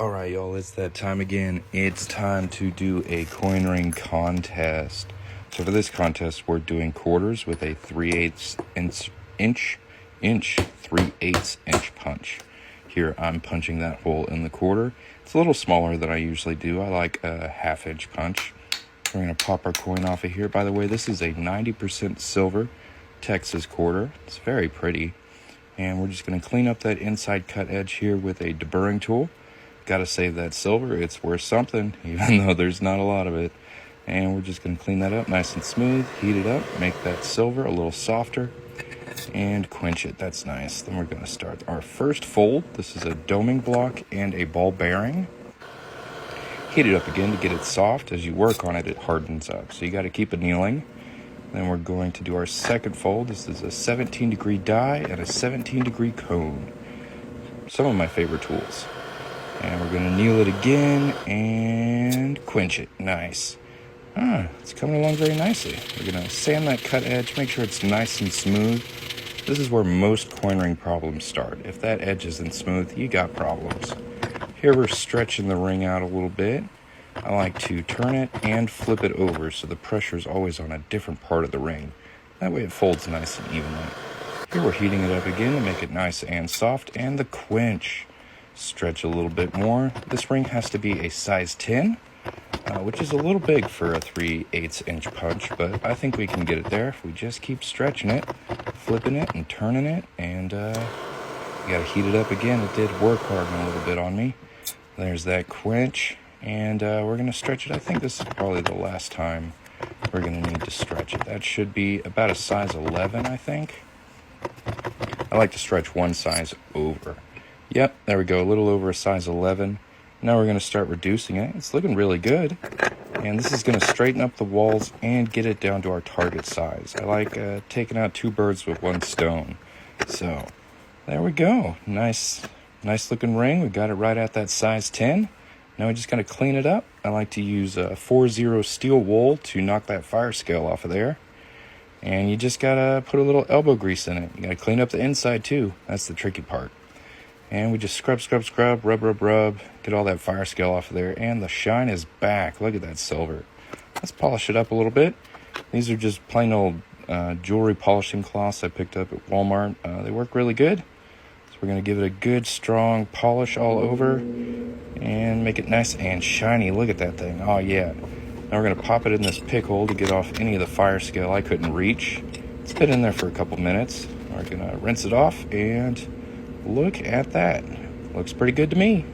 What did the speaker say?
Alright, y'all, it's that time again. It's time to do a coin ring contest. So for this contest, we're doing quarters with a 3/8 inch punch. Here, I'm punching that hole in the quarter. It's a little smaller than I usually do. I like a 1/2 inch punch. We're going to pop our coin off of here. By the way, this is a 90% silver Texas quarter. It's very pretty. And we're just going to clean up that inside cut edge here with a deburring tool. Got to save that silver. It's worth something, even though there's not a lot of it. And we're just going to clean that up nice and smooth, heat it up, make that silver a little softer, and quench it. That's nice. Then we're going to start our first fold. This is a doming block and a ball bearing. Heat it up again to get it soft. As you work on it, it hardens up. So you got to keep annealing. Then we're going to do our second fold. This is a 17-degree die and a 17-degree cone. Some of my favorite tools. And we're going to anneal it again and quench it. Nice. It's coming along very nicely. We're going to sand that cut edge, make sure it's nice and smooth. This is where most coin ring problems start. If that edge isn't smooth, you got problems. Here we're stretching the ring out a little bit. I like to turn it and flip it over so the pressure is always on a different part of the ring. That way it folds nice and evenly. Here we're heating it up again to make it nice and soft, and the quench. Stretch a little bit more. This ring has to be a size 10, which is a little big for a 3/8 inch punch, but I think we can get it there if we just keep stretching it, flipping it and turning it, and you gotta heat it up again. It did work hard a little bit on me. There's that quench, and we're gonna stretch it. I think this is probably the last time we're gonna need to stretch it. That should be about a size 11, I think. I like to stretch one size over. Yep, there we go, a little over a size 11. Now we're going to start reducing it. It's looking really good. And this is going to straighten up the walls and get it down to our target size. I like taking out two birds with one stone. So, there we go. Nice looking ring. We got it right at that size 10. Now we just got to clean it up. I like to use 4-0 steel wool to knock that fire scale off of there. And you just got to put a little elbow grease in it. You got to clean up the inside too. That's the tricky part. And we just scrub, rub, get all that fire scale off of there, and the shine is back. Look at that silver. Let's polish it up a little bit. These are just plain old jewelry polishing cloths I picked up at Walmart. They work really good. So we're going to give it a good, strong polish all over and make it nice and shiny. Look at that thing. Oh, yeah. Now we're going to pop it in this pick hole to get off any of the fire scale I couldn't reach. It's been in there for a couple minutes. We're going to rinse it off and... look at that. Looks pretty good to me.